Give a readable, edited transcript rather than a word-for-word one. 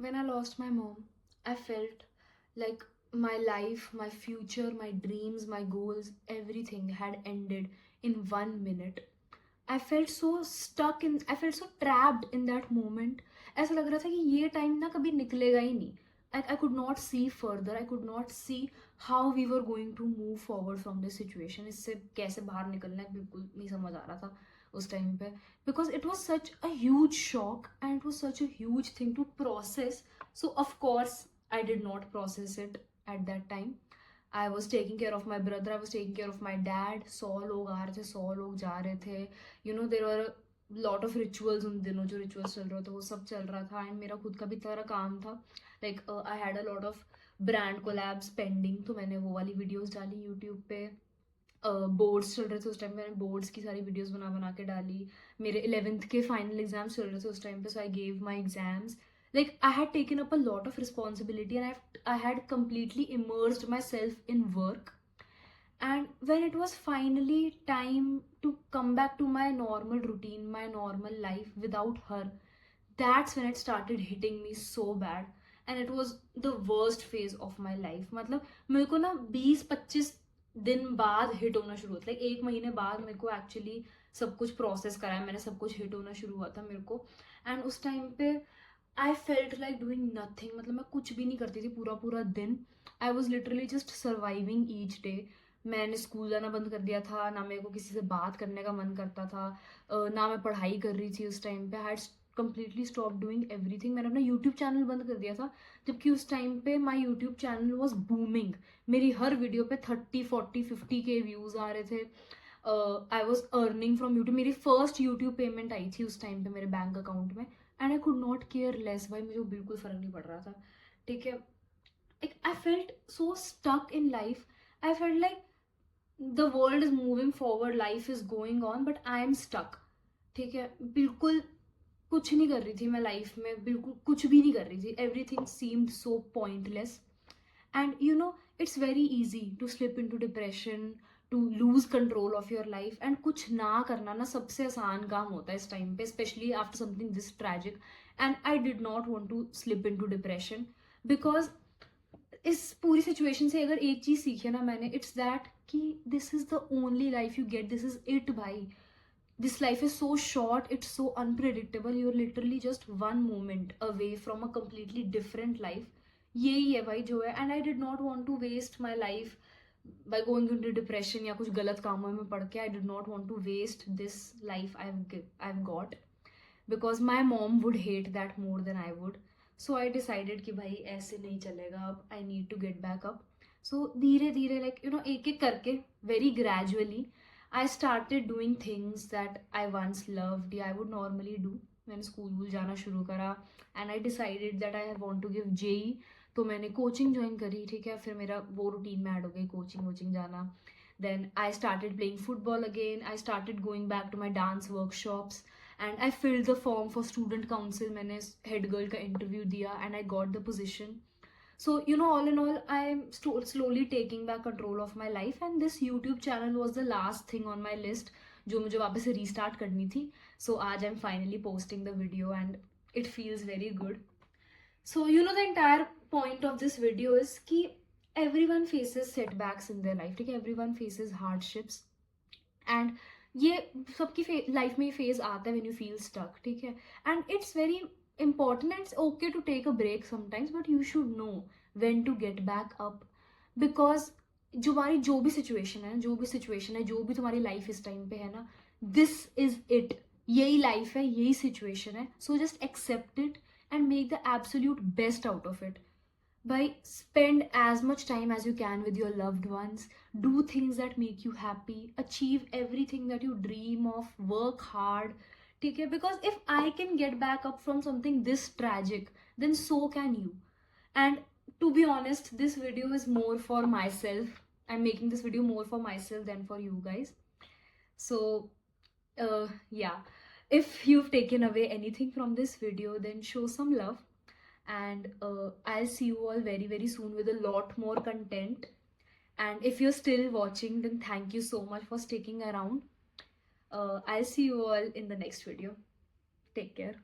When I lost my mom, I felt like my life, my future, my dreams, my goals, everything had ended in 1 minute. I felt so stuck in, I felt so trapped in that moment. ऐसा लग रहा था कि ये time ना कभी निकलेगा ही नहीं. I could not see further. I could not see how we were going to move forward from this situation. इससे कैसे बाहर निकलना है बिल्कुल नहीं समझ आ रहा था उस टाइम पे. Because it was such a huge shock and it was such a huge thing to process. So of course I did not process it at that time. I was taking care of my brother, I was taking care of my dad. 100 लोग आ रहे थे, 100 लोग जा रहे थे. There were lot of rituals उन दिनों, जो rituals चल रहे थे वो सब चल रहा था. And मेरा खुद का भी सारा काम था. Like I had a lot of brand collabs pending, तो मैंने वो वाली videos डाली YouTube पे. बोर्ड्स चल रहे थे उस टाइम, मैंने बोर्ड्स की सारी वीडियोस बना बना के डाली. मेरे 11th के फाइनल एग्जाम्स चल रहे थे उस टाइम पे, so I gave my exams. Like I had taken up a lot of responsibility and I had completely immersed myself in work. And when it was finally time to come back to my normal routine, my normal life without her, that's when it started hitting me so bad. And it was the worst phase of my life. मतलब मेरे को ना 20-25 दिन बाद hit होना शुरू हुआ था. लाइक 1 महीने बाद मेरे को एक्चुअली सब कुछ प्रोसेस कराया मैंने, सब कुछ हिट होना शुरू हुआ था मेरे को. एंड उस टाइम पे I felt like doing nothing. मतलब मैं कुछ भी नहीं करती थी पूरा पूरा दिन. I was literally just surviving each day. मैंने स्कूल जाना बंद कर दिया था, ना मेरे को किसी से बात करने का मन करता था, ना मैं पढ़ाई कर रही थी उस टाइम पे. I had completely stop doing everything. मैंने अपना यूट्यूब चैनल बंद कर दिया था, जबकि उस टाइम पे my YouTube channel was booming. मेरी हर वीडियो पे 30, 40, 50 के व्यूज आ रहे थे. I was earning from YouTube. मेरी फर्स्ट यूट्यूब पेमेंट आई थी उस टाइम पे मेरे बैंक अकाउंट में. And I could not care less. भाई मुझे बिल्कुल फर्क नहीं पड़ रहा था. ठीक है. I felt so stuck in life. I felt like the world is moving forward, life is going on, but I am stuck. ठीक है. बिल्कुल कुछ नहीं कर रही थी मैं लाइफ में, बिल्कुल कुछ भी नहीं कर रही थी. Everything seemed so pointless. And it's very easy to slip into depression, to lose control of your life. And कुछ ना करना ना सबसे आसान काम होता है इस टाइम पे, especially after something this tragic. And I did not want to slip into depression because इस पूरी सिचुएशन से अगर एक चीज सीखी ना मैंने, इट्स दैट कि this is the only life you get, this is it भाई. This life is so short, it's so unpredictable. You are literally just 1 moment away from a completely different life. यही है भाई जो है. And I did not want to waste my life by going into depression या कुछ गलत कामों में पढ़ के. I did not want to waste this life I've got, because my mom would hate that more than I would. So I decided कि भाई ऐसे नहीं चलेगा अब. I need to get back up. So धीरे धीरे like एक एक करके, very gradually I started doing things that I once loved या I would normally do. मैंने स्कूल वूल जाना शुरू करा and I decided that I want to give JEE. तो मैंने कोचिंग ज्वाइन करी. ठीक है. फिर मेरा वो रूटीन में ऐड हो गई कोचिंग वोचिंग जाना. Then I started playing football again. I started going back to my dance workshops. And I filled the form for student council. मैंने head girl का interview दिया and I got the position. So all in all, I'm slowly taking back control of my life. And this YouTube channel was the last thing on my list जो मुझे वापस से restart करनी थी. So आज I'm finally posting the video and it feels very good. So the entire point of this video is कि everyone faces setbacks in their life. ठीक है. Everyone faces hardships. And ये सबकी लाइफ में phase आता है when you feel stuck. ठीक है. And it's very important and it's okay to take a break sometimes, but you should know when to get back up. Because जो भी situation है, जो भी तुम्हारी लाइफ इस टाइम पे है ना, दिस इज इट. यही लाइफ है, यही सिचुएशन है. So just accept it and make the absolute best out of it. By spend as much time as you can with your loved ones, do things that make you happy, achieve everything that you dream of, work hard. ठीक है. Because if I can get back up from something this tragic, then so can you. And to be honest, this video is more for myself. I'm making this video more for myself than for you guys. So yeah, if you've taken away anything from this video, then show some love. And I'll see you all very very soon with a lot more content. And if you're still watching, then thank you so much for sticking around. I'll see you all in the next video. Take care.